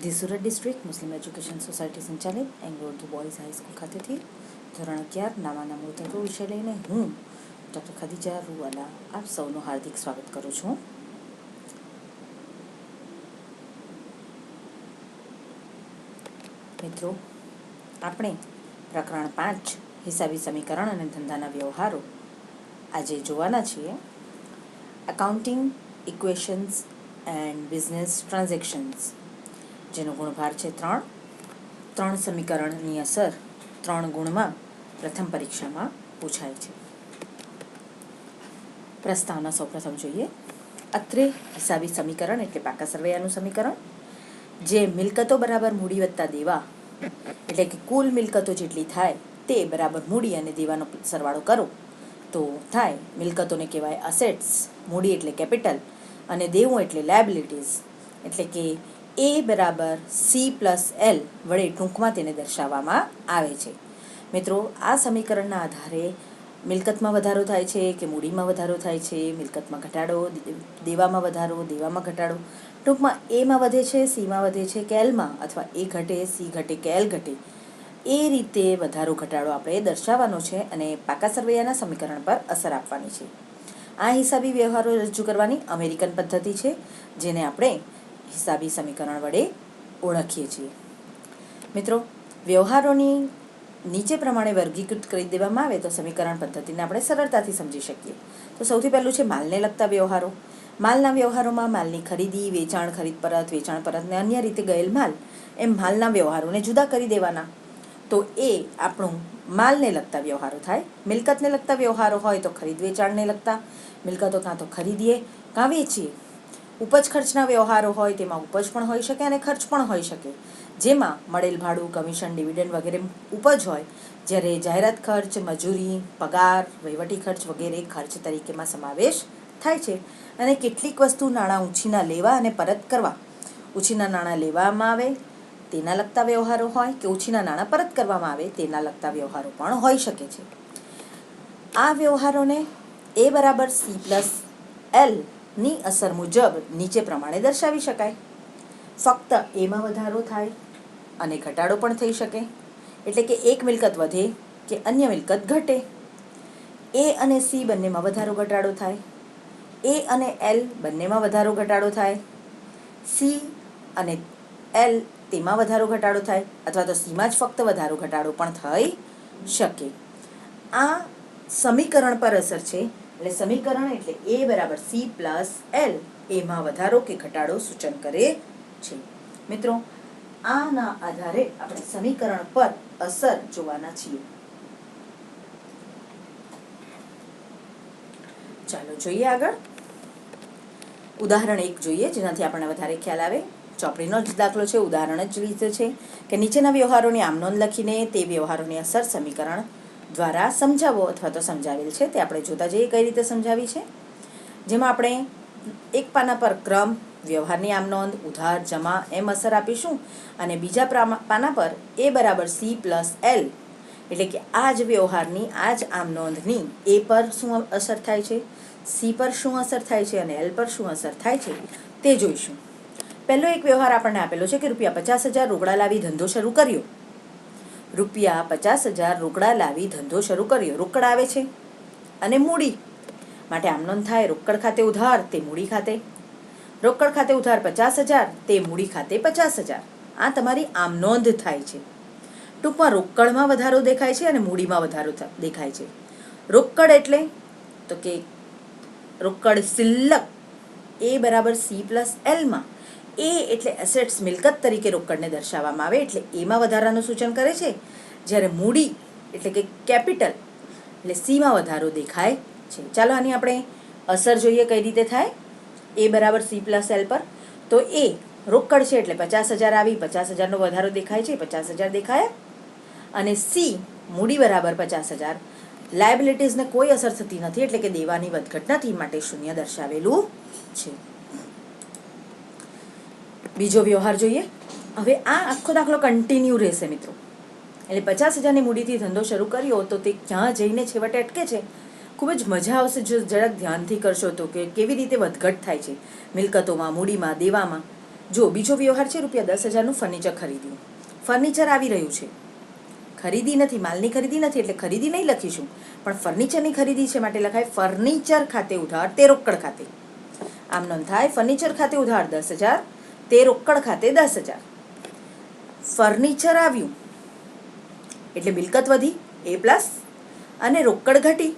The Surat district Muslim education society સંચાલિત Anglo Urdu boys high school ખાતેથી ધોરણ 11 નામાના મૂળ તત્વો વિષય લઈને હું ડૉક્ટર ખદીજા રૂવાલા આપ સૌનું હાર્દિક સ્વાગત કરું છું. મિત્રો, આપણે પ્રકરણ 5 હિસાબી સમીકરણ અને ધંધાના વ્યવહારો આજે જોવાના છીએ. Accounting equations and business transactions, જેનો ગુણભાર છે 3 સમીકરણની અસર 3 ગુણમાં પ્રથમ પરીક્ષામાં પૂછાય છે. પ્રસ્તાવના સૌપ્રથમ જોઈએ. અત્રે હિસાબી સમીકરણ એટલે પાકા સરવૈયાનું સમીકરણ, જે મિલકતો બરાબર મૂડી વત્તા દેવા એટલે કે કુલ મિલકતો જેટલી થાય તે બરાબર મૂડી અને દેવાનો સરવાળો કરો તો થાય. મિલકતોને કહેવાય અસેટ્સ, મૂડી એટલે કેપિટલ અને દેવું એટલે લાયબિલિટીઝ. એટલે કે એ બરાબર C+L વડે ટૂંકમાં તેને દર્શાવવામાં આવે છે. મિત્રો, આ સમીકરણના આધારે મિલકતમાં વધારો થાય છે કે મૂડીમાં વધારો થાય છે, મિલકતમાં ઘટાડો, દેવામાં વધારો, દેવામાં ઘટાડો, ટૂંકમાં એમાં વધે છે, સીમાં વધે છે કે એલમાં, અથવા એ ઘટે, સી ઘટે કે એલ ઘટે, એ રીતે વધારો ઘટાડો આપણે દર્શાવવાનો છે અને પાકા સરવૈયાના સમીકરણ પર અસર આપવાની છે. આ હિસાબી વ્યવહારો રજૂ કરવાની અમેરિકન પદ્ધતિ છે, જેને આપણે હિસાબી સમીકરણ વડે ઓળખીએ છીએ. મિત્રો, વ્યવહારોની નીચે પ્રમાણે વર્ગીકૃત કરી દેવામાં આવે તો સમીકરણ પદ્ધતિને આપણે સરળતાથી સમજી શકીએ. તો સૌથી પહેલું છે માલને લગતા વ્યવહારો. માલના વ્યવહારોમાં માલની ખરીદી, વેચાણ, ખરીદ પરત, વેચાણ પરત ને અન્ય રીતે ગયેલ માલ, એમ માલના વ્યવહારોને જુદા કરી દેવાના. તો એ આપણું માલને લગતા વ્યવહારો થાય. મિલકતને લગતા વ્યવહારો હોય તો ખરીદ વેચાણને લગતા, મિલકતો કાં તો ખરીદીએ કાં વેચીએ. ઉપજ ખર્ચના વ્યવહારો હોય તેમાં ઉપજ પણ હોઈ શકે અને ખર્ચ પણ હોઈ શકે, જેમાં મળેલ ભાડું, કમિશન, ડિવિડન્ડ વગેરે ઉપજ હોય, જ્યારે જાહેરાત ખર્ચ, મજૂરી, પગાર, વહીવટી ખર્ચ વગેરે ખર્ચ તરીકેમાં સમાવેશ થાય છે. અને કેટલીક વસ્તુ નાણાં ઉછીના લેવા અને પરત કરવા, ઉછીના નાણાં લેવામાં આવે તેના લગતા વ્યવહારો હોય કે ઉછીના નાણાં પરત કરવામાં આવે તેના લગતા વ્યવહારો પણ હોઈ શકે છે. આ વ્યવહારોને એ બરાબર C+L ની અસર મુજબ નીચે પ્રમાણે દર્શાવી શકાય. ફક્ત એમાં વધારો થાય અને ઘટાડો પણ થઈ શકે. એટલે કે એક મિલકત વધે કે અન્ય મિલકત ઘટે. એ અને સી બંનેમાં વધારો ઘટાડો થાય. એ અને એલ બંનેમાં વધારો ઘટાડો થાય. સી અને એલ તેમાં વધારો ઘટાડો થાય, અથવા તો સીમાં જ ફક્ત વધારો ઘટાડો પણ થઈ શકે. આ સમીકરણ પર અસર છે. એટલે સમીકરણ એટલે એ બરાબર C+L એમાં વધારો કે ઘટાડો સૂચન કરે છે. મિત્રો, આના આધારે આપણે સમીકરણ પર અસર જોવાના છીએ. ચાલો જોઈએ આગળ. ઉદાહરણ 1 જોઈએ, જેનાથી આપણને વધારે ખ્યાલ આવે. ચોપડીનો જ દાખલો છે, ઉદાહરણ જ લીધું છે કે નીચેના વ્યવહારોની આમ નોંધ લખીને તે વ્યવહારોની અસર સમીકરણ દ્વારા સમજાવો અથવા તો સમજાવેલ છે. તે આપણે જોતા જઈએ કઈ રીતે સમજાવી છે. જેમાં આપણે એક પાના પર ક્રમ, વ્યવહારની આમ નોંધ, ઉધાર, જમા એમ અસર આપીશું, અને બીજા પાના પર એ બરાબર C+L એટલે કે આ જ વ્યવહારની, આ જ આમ નોંધની એ પર શું અસર થાય છે, સી પર શું અસર થાય છે અને એલ પર શું અસર થાય છે તે જોઈશું. પહેલો એક વ્યવહાર આપણને આપેલો છે કે ₹50,000 રોકડા લાવી ધંધો શરૂ કર્યો. ₹50,000 રોકડા લાવી ધંધો શરૂ કર્યો. રોકડ આવે છે અને મૂડી માટે આમ નોંધ થાય. રોકડ ખાતે ઉધાર તે મૂડી ખાતે, રોકડ ખાતે ઉધાર 50,000 તે મૂડી ખાતે 50,000. આ તમારી આમ નોંધ થાય છે. ટૂંકમાં રોકડમાં વધારો દેખાય છે અને મૂડીમાં વધારો દેખાય છે. રોકડ એટલે તો કે રોકડ શિલ્લક એ બરાબર C+L માં એ એટલે એસેટ્સ, મિલકત તરીકે રોકડને દર્શાવવામાં આવે એટલે એમાં વધારાનું સૂચન કરે છે. જ્યારે મૂડી એટલે કે કેપિટલ એટલે સીમાં વધારો દેખાય છે. ચાલો આની આપણે અસર જોઈએ કઈ રીતે થાય. એ બરાબર C+L પર તો એ રોકડ છે એટલે 50,000 આવી, 50,000નો વધારો દેખાય છે, 50,000 દેખાયા. અને સી મૂડી બરાબર 50,000, લાયબિલિટીઝને કોઈ અસર થતી નથી એટલે કે દેવાની વધઘટ નથી, માટે શૂન્ય દર્શાવેલું છે. બીજો વ્યવહાર જોઈએ. હવે આ આખો દાખલો કન્ટિન્યુ રહેશે મિત્રો. એટલે 50,000ની મૂડીથી ધંધો શરૂ કર્યો તો તે ક્યાં જઈને છેવટે અટકે છે. ખૂબ જ મજા આવશે જો જરાક ધ્યાનથી કરશો તો, કે કેવી રીતે વધઘટ થાય છે મિલકતોમાં, મૂડીમાં, દેવામાં. જો બીજો વ્યવહાર છે, ₹10,000નું ફર્નિચર ખરીદ્યું. ફર્નિચર આવી રહ્યું છે, ખરીદી નથી, માલની ખરીદી નથી એટલે ખરીદી નહીં લખીશું, પણ ફર્નિચરની ખરીદી છે માટે લખાય ફર્નિચર ખાતે ઉધાર તે રોકડ ખાતે. આમ નોંધ થાય ફર્નિચર ખાતે ઉધાર 10,000 તે રોકડ ખાતે 10,000. ફર્નિચર આવ્યું એટલે મિલકત વધી એ પ્લસ, અને રોકડ ઘટી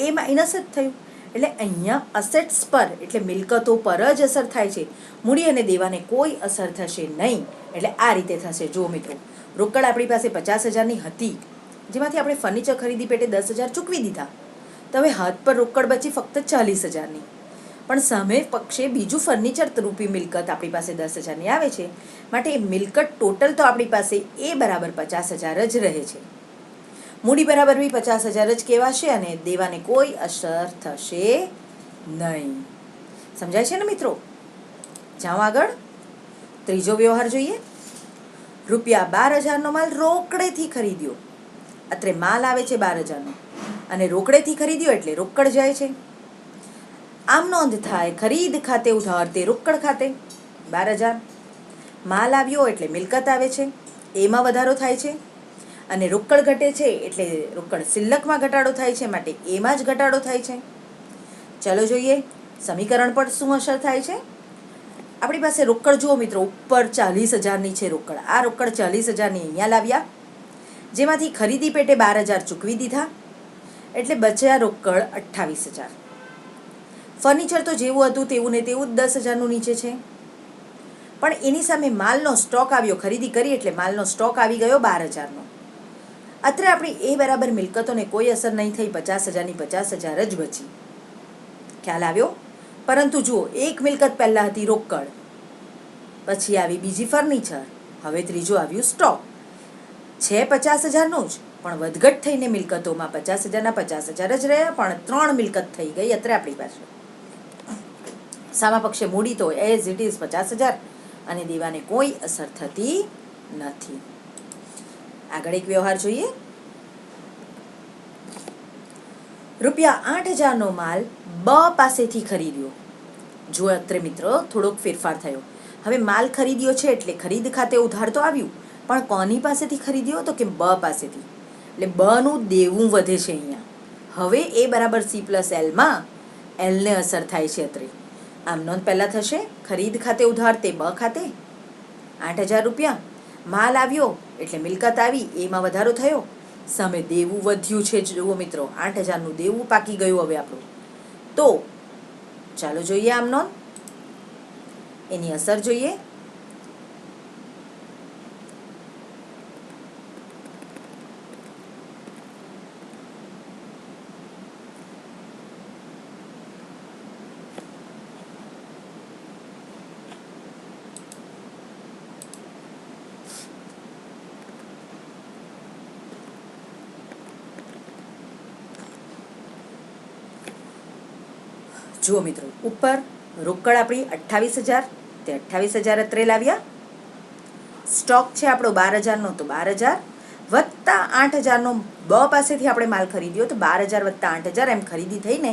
એ માઇનસ જ થયું. એટલે અહીંયા અસેટ્સ પર એટલે મિલકતો પર જ અસર થાય છે, મૂડી અને દેવાને કોઈ અસર થશે નહીં. એટલે આ રીતે થશે. જુઓ મિત્રો, રોકડ આપણી પાસે 50,000ની હતી, જેમાંથી આપણે ફર્નિચર ખરીદી પેટે 10,000 ચૂકવી દીધા. તો હવે હાથ પર રોકડ બચી ફક્ત 40,000ની, પણ સામે પક્ષે બીજું ફર્નિચર રૂપી મિલકત આપણી પાસે 10,000ની આવે છે, માટે એ મિલકત ટોટલ તો આપણી પાસે એ બરાબર 50,000 જ રહે છે. મૂડી બરાબર બી 50,000 જ કહેવાશે અને દેવાને કોઈ અસર થશે નહીં. સમજાય છે ને મિત્રો? જાઓ આગળ. ત્રીજો વ્યવહાર જોઈએ. ₹12,000નો માલ રોકડેથી ખરીદ્યો. અત્રે માલ આવે છે 12,000નો અને રોકડેથી ખરીદ્યો એટલે રોકડ જાય છે. આમ નોંધ થાય ખરીદ ખાતે ઉધાર તે રોકડ ખાતે 12,000. માલ આવ્યો એટલે મિલકત આવે છે, એમાં વધારો થાય છે, અને રોકડ ઘટે છે એટલે રોકડ શિલ્લકમાં ઘટાડો થાય છે, માટે એમાં જ ઘટાડો થાય છે. ચાલો જોઈએ સમીકરણ પર શું અસર થાય છે. આપણી પાસે રોકડ જુઓ મિત્રો, ઉપર 40,000ની છે રોકડ. આ રોકડ 40,000ની અહીંયા લાવ્યા, જેમાંથી ખરીદી પેટે 12,000 ચૂકવી દીધા એટલે બચ્યા રોકડ 28,000. ફર્નિચર તો જેવું હતું તેવું ને તેવું જ 10,000નું નીચે છે, પણ એની સામે માલનો સ્ટોક આવ્યો. ખરીદી કરી એટલે માલનો સ્ટોક આવી ગયો 12,000નો. અત્રે આપણી એ બરાબર મિલકતોને કોઈ અસર નહીં થઈ, 50,000ની 50,000 જ બચી. ખ્યાલ આવ્યો? પરંતુ જુઓ, એક મિલકત પહેલાં હતી રોકડ, પછી આવી બીજી ફર્નિચર, હવે ત્રીજું આવ્યું સ્ટોક. છે 50,000નું જ, પણ વધઘટ થઈને મિલકતોમાં 50,000ના 50,000 જ રહ્યા, પણ 3 મિલકત થઈ ગઈ અત્રે આપણી પાસે. સામા પક્ષે મૂડી તો એઝ ઇટ ઇઝ 50,000 અને દેવાને કોઈ અસર થતી નથી. આગળ એક વ્યવહાર જોઈએ. ₹8,000નો માલ બ પાસેથી ખરીદ્યો. જો અત્રે મિત્રો થોડોક ફેરફાર થયો. હવે માલ ખરીદ્યો છે એટલે ખરીદ ખાતે ઉધાર તો આવ્યું, પણ કોની પાસેથી ખરીદ્યો તો કે બ પાસેથી. એટલે બનું દેવું વધે છે અહીંયા. હવે એ બરાબર C+Lમાં એલને અસર થાય છે અત્રે. આમ નોંધ પહેલાં થશે ખરીદ ખાતે ઉધાર તે બ ખાતે ₹8,000. માલ આવ્યો એટલે મિલકત આવી, એમાં વધારો થયો, સામે દેવું વધ્યું છે. જુઓ મિત્રો, 8,000નું દેવું પાકી ગયું હવે આપણું. તો ચાલો જોઈએ આમ નોંધ, એની અસર જોઈએ. જુઓ મિત્રો, ઉપર રોકડ આપણી 28,000, તે 28,000 અત્રે લાવ્યા. સ્ટોક છે આપણો 12,000નો, તો 12,000 વત્તા 8,000નો બ પાસેથી આપણે માલ ખરીદ્યો, તો 12,000 વત્તા 8,000 એમ ખરીદી થઈને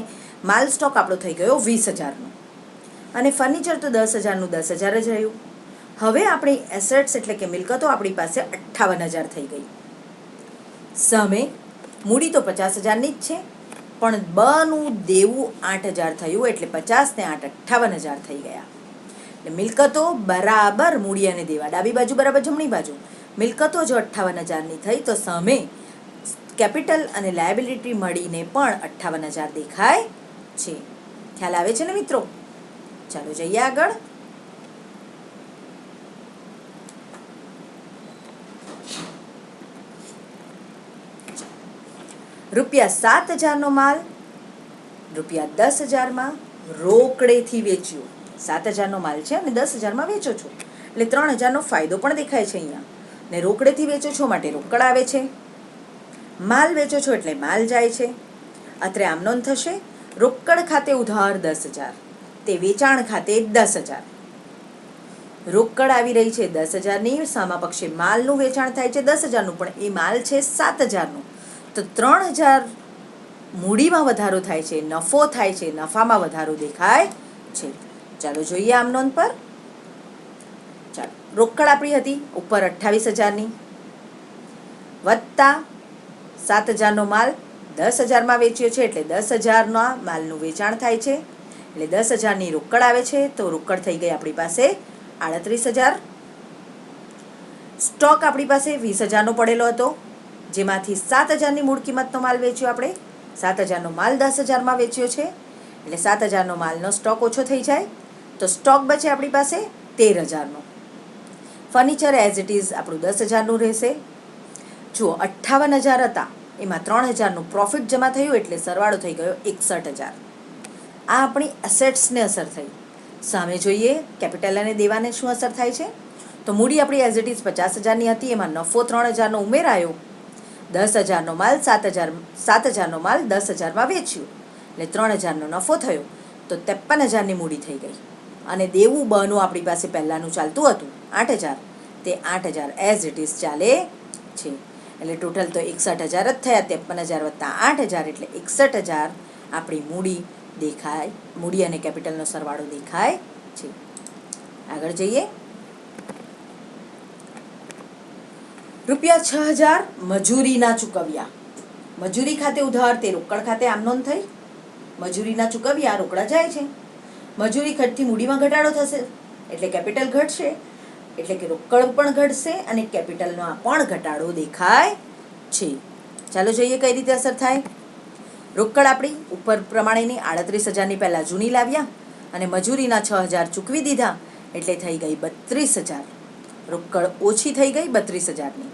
માલ સ્ટોક આપણો થઈ ગયો 20,000નો. અને ફર્નિચર તો 10,000નું 10,000 જ રહ્યું. હવે આપણી એસેટ્સ એટલે કે મિલકતો આપણી પાસે 58,000 થઈ ગઈ. સામે મૂડી તો 50,000ની જ છે, પણ બનું દેવું 8,000 થયું એટલે 50 ને 8 58,000 થઈ ગયા. એટલે મિલકતો બરાબર મૂડી અને દેવા, ડાબી બાજુ બરાબર જમણી બાજુ. મિલકતો જો 58,000ની થઈ તો સામે કેપિટલ અને લાયબિલિટી મળીને પણ 58,000 દેખાય છે. ખ્યાલ આવે છે ને મિત્રો? ચાલો જઈએ આગળ. ₹7,000નો માલ ₹10,000માં રોકડેથી વેચ્યો. 7,000નો માલ છે અને 10,000માં વેચો છો એટલે 3,000નો ફાયદો પણ દેખાય છે અહીંયા. ને રોકડેથી વેચો છો માટે રોકડ આવે છે, માલ વેચો છો એટલે માલ જાય છે. અત્રે આમ નોંધ થશે રોકડ ખાતે ઉધાર 10,000 તે વેચાણ ખાતે 10,000. રોકડ આવી રહી છે 10,000ની, સામા પક્ષે માલનું વેચાણ થાય છે 10,000નું, પણ એ માલ છે 7,000નું. તો 3,000 મૂડીમાં વધારો થાય છે, નફો થાય છે, નફામાં વધારો દેખાય છે. ચાલો જોઈએ આમ નોંધ પર. રોકડ આપણી હતી ઉપર 28,000ની વત્તા 7,000નો માલ 10,000માં વેચ્યો છે એટલે 10,000ના માલનું વેચાણ થાય છે એટલે 10,000ની રોકડ આવે છે તો રોકડ થઈ ગઈ આપણી પાસે 38,000. સ્ટોક આપણી પાસે 20,000નો પડેલો હતો જેમાંથી 7,000ની મૂળ કિંમતનો માલ વેચ્યો આપણે 7,000નો માલ 10,000માં વેચ્યો છે એટલે 7,000નો માલનો સ્ટોક ઓછો થઈ જાય તો સ્ટોક બચે આપણી પાસે 13,000નો. ફર્નિચર એઝ ઇટ ઇઝ આપણું 10,000નું રહેશે. જુઓ 58,000 હતા એમાં 3,000નું પ્રોફિટ જમા થયું એટલે સરવાળો થઈ ગયો 61,000. આ આપણી એસેટ્સને અસર થઈ. સામે જોઈએ કેપિટલ અને દેવાને શું અસર થાય છે તો મૂડી આપણી એઝ ઇટ ઇઝ 50,000ની હતી એમાં નફો 3,000નો ઉમેરાયો 10,000નો માલ 7,000નો માલ 10,000માં વેચ્યું એટલે 3,000નો નફો થયો તો 53,000ની મૂડી થઈ ગઈ અને દેવું બનું આપણી પાસે પહેલાંનું ચાલતું હતું 8,000 તે 8,000 એઝ ઇટ ઇઝ ચાલે છે એટલે ટોટલ તો 61,000 જ થયા 53,000 વત્તા 8,000 એટલે 61,000 આપણી મૂડી દેખાય. મૂડી અને કેપિટલનો સરવાળો દેખાય છે. આગળ જઈએ. ₹6,000 મજૂરીના ચૂકવ્યા. મજૂરી ખાતે ઉધાર તે રોકડ ખાતે આમ નોંધ થઈ. મજૂરીના ચૂકવ્યા રોકડા જાય છે. મજૂરી ખર્ચથી મૂડીમાં ઘટાડો થશે એટલે કેપિટલ ઘટશે એટલે કે રોકડ પણ ઘટશે અને કેપિટલમાં પણ ઘટાડો દેખાય છે. ચાલો જોઈએ કઈ રીતે અસર થાય. રોકડ આપણી ઉપર પ્રમાણેની 38,000ની પહેલાં જૂની લાવ્યા અને મજૂરીના 6,000 ચૂકવી દીધા એટલે થઈ ગઈ 32,000. રોકડ ઓછી થઈ ગઈ 32,000ની.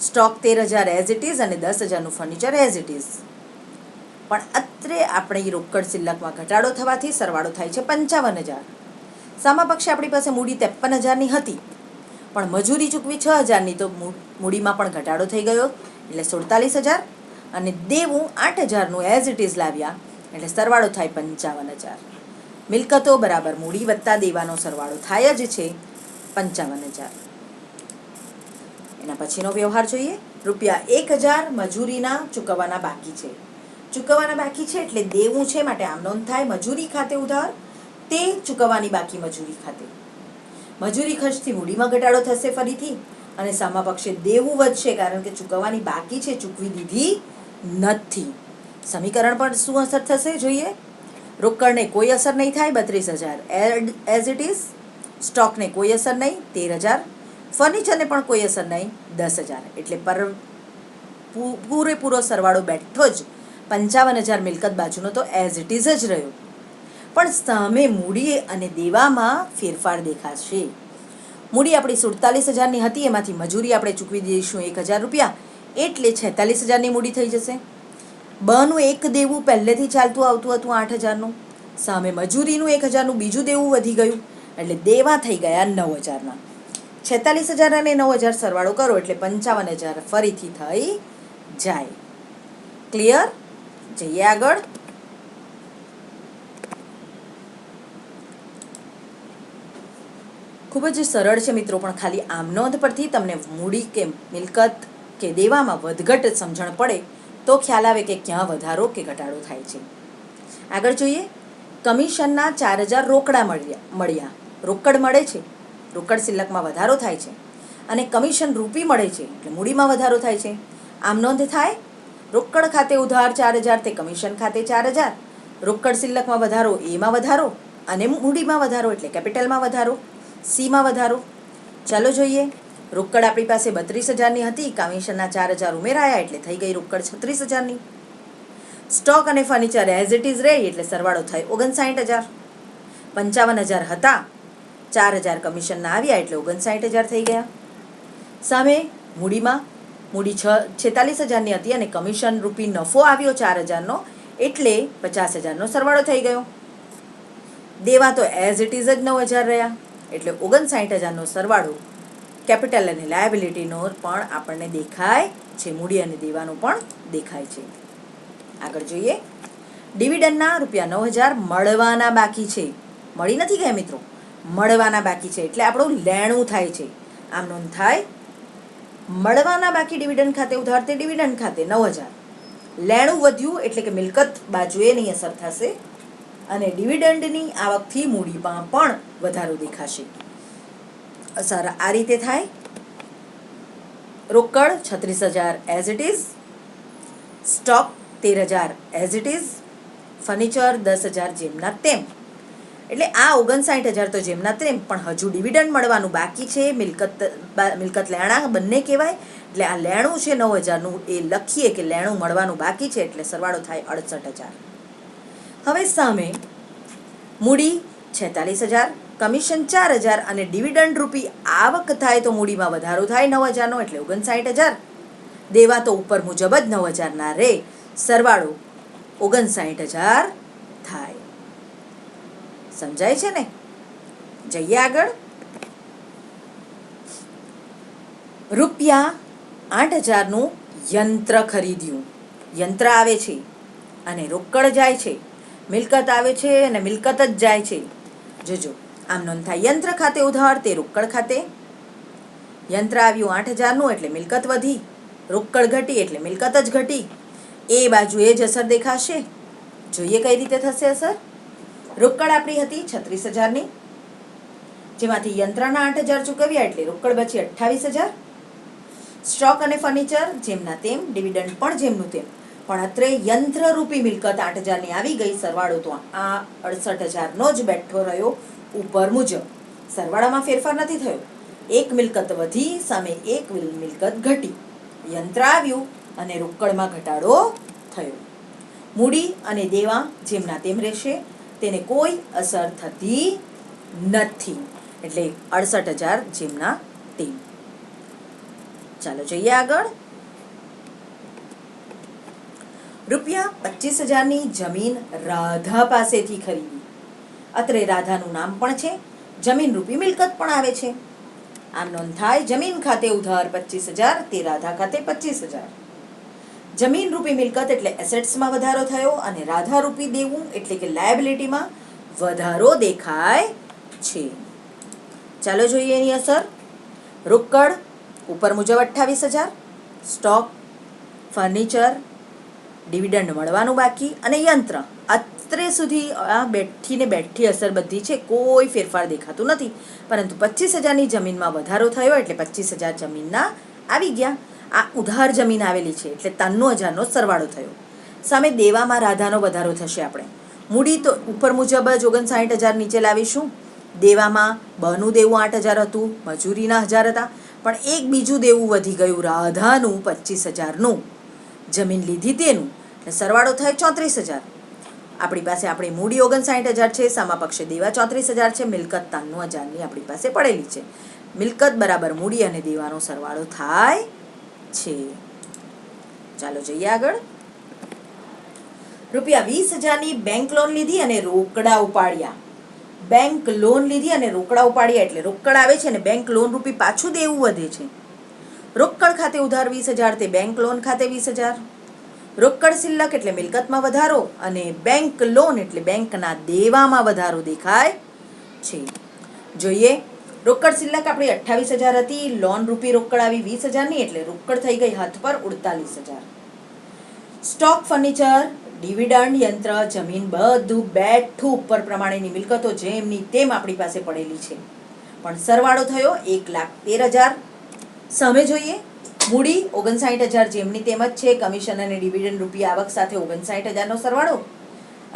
સ્ટોક 13,000 એઝ ઇટ ઇઝ અને 10,000નું ફર્નિચર એઝ ઇટ ઇઝ. પણ અત્રે આપણી રોકડ શિલ્લકમાં ઘટાડો થવાથી સરવાળો થાય છે 55,000. સામા પક્ષે આપણી પાસે મૂડી 53,000ની હતી પણ મજૂરી ચૂકવી 6,000ની તો મૂડીમાં પણ ઘટાડો થઈ ગયો એટલે 47,000 અને દેવું 8,000નું એઝ ઇટ ઇઝ લાવ્યા એટલે સરવાળો થાય 55,000. મિલકતો બરાબર મૂડી વત્તા દેવાનો સરવાળો થાય જ છે 55,000. એના પછીનો વ્યવહાર જોઈએ. ₹1,000 મજૂરીના ચૂકવવાના બાકી છે. ચૂકવવાના બાકી છે એટલે દેવું છે માટે આમ નોંધ થાય. મજૂરી ખાતે ઉધાર તે ચૂકવવાની બાકી મજૂરી ખાતે. મજૂરી ખર્ચથી મૂડીમાં ઘટાડો થશે ફરીથી અને સામા પક્ષે દેવું વધશે કારણ કે ચૂકવવાની બાકી છે ચૂકવી દીધી નથી. સમીકરણ પર શું અસર થશે જોઈએ. રોકડને કોઈ અસર નહીં થાય 32,000 એઝ ઇટ ઇઝ. સ્ટોકને કોઈ અસર નહીં 13,000. ફર્નિચરને પણ કોઈ અસર નહીં 10,000 એટલે પૂરેપૂરો સરવાળો બેઠો જ 55,000 મિલકત બાજુનો તો એઝ ઇટ ઇઝ જ રહ્યો. પણ સામે મૂડી અને દેવામાં ફેરફાર દેખાશે. મૂડી આપણી 47,000ની હતી એમાંથી મજૂરી આપણે ચૂકવી દઈશું ₹1,000 એટલે 46,000ની મૂડી થઈ જશે. બનું એક દેવું પહેલેથી ચાલતું આવતું હતું 8,000નું સામે મજૂરીનું 1,000નું બીજું દેવું વધી ગયું એટલે દેવા થઈ ગયા 9,000ના. 46,000 અને 9,000 સરવાળો કરો એટલે 55,000 ફરીથી થઈ જાય. ક્લિયર? જઈએ આગળ. ખૂબ જ સરળ છે મિત્રો પણ ખાલી આમ નોંધ પરથી તમને મૂડી કે મિલકત કે દેવામાં વધઘટ સમજણ પડે તો ખ્યાલ આવે કે ક્યાં વધારો કે ઘટાડો થાય છે. આગળ જોઈએ. કમિશનના 4,000 રોકડા મળ્યા. રોકડ મળે છે રોકડ શિલ્લકમાં વધારો થાય છે અને કમિશન રૂપી મળે છે એટલે મૂડીમાં વધારો થાય છે. આમ નોંધ થાય. રોકડ ખાતે ઉધાર 4,000 તે કમિશન ખાતે 4,000. રોકડ શિલ્લકમાં વધારો એમાં વધારો અને મૂડીમાં વધારો એટલે કેપિટલમાં વધારો સીમાં વધારો. ચાલો જોઈએ. રોકડ આપણી પાસે 32,000ની હતી કમિશનના 4,000 ઉમેરાયા એટલે થઈ ગઈ રોકડ 36,000ની. સ્ટોક અને ફર્નિચર એઝ ઇટ ઇઝ રહી એટલે સરવાળો થાય 59,000. 55,000 હતા 4,000 કમિશનના આવ્યા એટલે 59,000 થઈ ગયા. સામે મૂડી 46,000ની હતી અને કમિશન રૂપી નફો આવ્યો 4,000નો એટલે 50,000નો સરવાળો થઈ ગયો. દેવા તો એઝ ઇટ ઇઝ જ 9,000 રહ્યા એટલે 59,000નો સરવાળો કેપિટલ અને લાયબિલિટીનો પણ આપણને દેખાય છે. મૂડી અને દેવાનો પણ દેખાય છે. આગળ જોઈએ. ડિવિડન્ડના ₹9,000 મળવાના બાકી છે. મળી નથી ગયા મિત્રો, મળવાના બાકી છે એટલે આપણું લેણું થાય છે. આમ નોંધ થાય. મળવાના બાકી ડિવિડન્ડ ખાતે ઉધાર તે ડિવિડન્ડ ખાતે 9,000. લેણું વધ્યું એટલે કે મિલકત બાજુએ નહીં અસર થશે અને ડિવિડન્ડની આવકથી મૂડીમાં પણ વધારો દેખાશે. અસર આ રીતે થાય. રોકડ 36,000 as it is, stock 13,000 as it is, furniture 10,000 જેમના તેમ. એટલે આ 59,000 તો જેમના તેમ, પણ હજુ ડિવિડન્ડ મળવાનું બાકી છે. મિલકત લેણા બંને કહેવાય. એટલે આ લેણું છે 9,000નું એ લખીએ કે લેણું મળવાનું બાકી છે, એટલે સરવાળો થાય 68,000. હવે સામે મૂડી 46,000, કમિશન 4,000 અને ડિવિડન્ડ રૂપી આવક થાય તો મૂડીમાં વધારો થાય 9,000નો, એટલે 59,000. દેવા તો ઉપર મુજબ જ 9,000ના રે, સરવાળો 59,000 થાય. સમજાય છે ને? જઈએ આગળ. રૂપિયા 8,000નું યંત્ર ખરીદ્યું. યંત્ર આવે છે અને રોકડ જાય છે. મિલકત આવે છે અને મિલકત જ જાય છે. જોજો, આમ નોંધ થાય. યંત્ર ખાતે ઉધાર તે રોકડ ખાતે. યંત્ર આવ્યું 8,000નું એટલે મિલકત વધી, રોકડ ઘટી એટલે મિલકત જ ઘટી. એ બાજુ એ જ અસર દેખાશે. જોઈએ કઈ રીતે થશે અસર. રોકડ આપણી હતી 36,000ની, જેમાંથી યંત્રના 8,000 ચૂકવ્યા એટલે રોકડ બચી 28,000. સ્ટોક અને ફર્નિચર જેમના તેમ, ડિવિડન્ડ પણ જેમનું તેમ, પણ અત્રે યંત્રરૂપી મિલકત 8,000ની આવી ગઈ. સરવાળો તો આ 68,000નો જ બેઠો રહ્યો ઉપર મુજબ. સરવાળામાં ફેરફાર નથી થયો. એક મિલકત વધી સામે એક મિલકત ઘટી. યંત્ર આવ્યું અને રોકડમાં ઘટાડો થયો. મૂડી અને દેવા જેમના તેમ રહેશે, તેને કોઈ અસર થતી નથી. એટલે 68,000 જેમના તેમ. ચાલો જઈએ આગળ. રૂપિયા 25,000ની જમીન રાધા પાસેથી ખરીદી. અત્રે રાધાનું નામ પણ છે, જમીન રૂપી મિલકત પણ આવે છે. આમ નોંધ થાય. જમીન ખાતે ઉધાર 25,000, તે રાધા ખાતે 25,000. જમીન રૂપી મિલકત એટલે એસેટ્સમાં વધારો થયો અને રાધા રૂપી દેવું એટલે કે લાયબિલિટીમાં વધારો દેખાય છે. ચાલો જોઈએ એની અસર. રોકડ ઉપર મુજબ 28,000, સ્ટોક, ફર્નિચર, ડિવિડન્ડ મળવાનું બાકી અને યંત્ર. અત્રે સુધી આ બેઠી અસર બધી છે, કોઈ ફેરફાર દેખાતું નથી. પરંતુ 25,000ની જમીનમાં વધારો થયો એટલે 25,000 જમીનના આવી ગયા. આ ઉધાર જમીન આવેલી છે એટલે 93,000નો સરવાળો થયો. સામે દેવામાં રાધાનો વધારો થશે. આપણે મૂડી તો ઉપર મુજબ જ 59,000 નીચે લાવીશું. દેવામાં બનું દેવું 8,000 હતું, મજૂરીના 1,000 હતા, પણ એક બીજું દેવું વધી ગયું રાધાનું 25,000નું, જમીન લીધી તેનું, એટલે સરવાળો થાય 34,000. આપણી પાસે આપણી મૂડી 59,000 છે, સામા પક્ષે દેવા 34,000 છે, મિલકત 93,000ની આપણી પાસે પડેલી છે. મિલકત બરાબર મૂડી અને દેવાનો સરવાળો થાય છે. ચાલો જઈએ આગળ. રૂપિયા 20,000ની બેંક લોન લીધી અને રોકડા ઉપાડ્યા. બેંક લોન લીધી અને રોકડા ઉપાડ્યા એટલે રોકડ આવે છે અને બેંક લોન રૂપી પાછું દેવું વધે છે. રોકડ ખાતે ઉધાર 20,000, તે બેંક લોન ખાતે 20,000. રોકડ શિલ્લક એટલે મિલકતમાં વધારો અને બેંક લોન એટલે બેંકના દેવામાં વધારો દેખાય છે. જોઈએ. રોકડ શિલ્લક આપણી 28,000 હતી, લોન રૂપી રોકડ આવી 20,000ની એટલે રોકડ થઈ ગઈ હાથ પર 48,000. સ્ટોક, ફર્નિચર, ડિવિડન્ડ, યંત્ર, જમીન બધું બેઠું ઉપર પ્રમાણેની મિલકતો જેમની તેમ આપણી પાસે પડેલી છે, પણ સરવાળો થયો 1,13,000. સામે જોઈએ. મૂડી 59,000 જેમની તેમ જ છે, કમિશન અને ડિવિડન્ડ રૂપી આવક સાથે 59,000નો સરવાળો.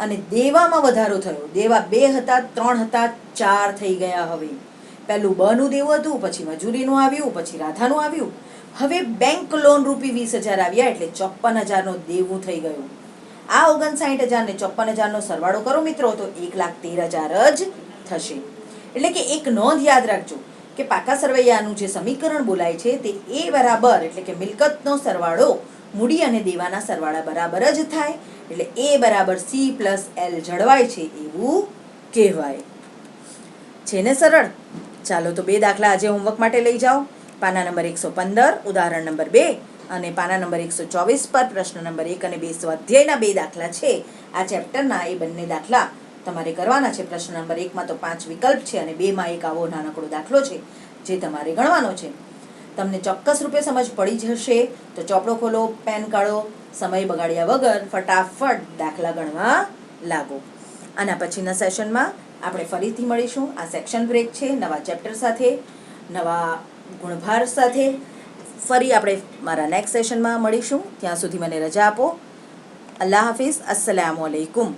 અને દેવામાં વધારો થયો. દેવા 2 હતા, 3 હતા, 4 થઈ ગયા. હવે પહેલું બનું દેવું હતું, પછી મજૂરીનું આવ્યું, પછી રાધાનું આવ્યું. હવે બેંક લોન રૂપી 20,000 આવ્યા એટલે 54,000નો દેવું થઈ ગયું. આ 59,000 ને 54,000નો સરવાળો કરો મિત્રો તો 1,13,000 જ થશે. એટલે કે એક નોંધ યાદ રાખજો કે પાકા સરવૈયાનું જે સમીકરણ બોલાય છે તે એ બરાબર એટલે કે મિલકતનો સરવાળો મૂડી અને દેવાના સરવાળા બરાબર જ થાય. એટલે એ બરાબર C+L જળવાય છે એવું કહેવાય છે ને. સરળ. ચાલો તો 2 દાખલા આજે હોમવર્ક માટે લઈ જાઓ. પાના નંબર 115 ઉદાહરણ નંબર 2 અને પાના નંબર 124 પર પ્રશ્ન નંબર 1 અને 2 સ્વાધ્યાયના 2 દાખલા છે. આ ચેપ્ટરના એ બંને દાખલા તમારે કરવાના છે. પ્રશ્ન નંબર 1માં તો 5 વિકલ્પ છે અને 2માં એક આવો નાનકડો દાખલો છે જે તમારે ગણવાનો છે. તમને ચોક્કસ રૂપે સમજ પડી જશે તો ચોપડો ખોલો, પેન કાઢો, સમય બગાડ્યા વગર ફટાફટ દાખલા ગણવા લાગો. આના પછીના સેશનમાં આપણે ફરીથી મળીશું. આ સેક્શન બ્રેક છે નવા ચેપ્ટર સાથે. નવા ગુણભાર સાથે ફરી આપણે મારા નેક્સ્ટ સેશનમાં મળીશું. ત્યાં સુધી મને રજા આપો. અલ્લાહ હાફિઝ. અસ્સલામુ અલૈકુમ.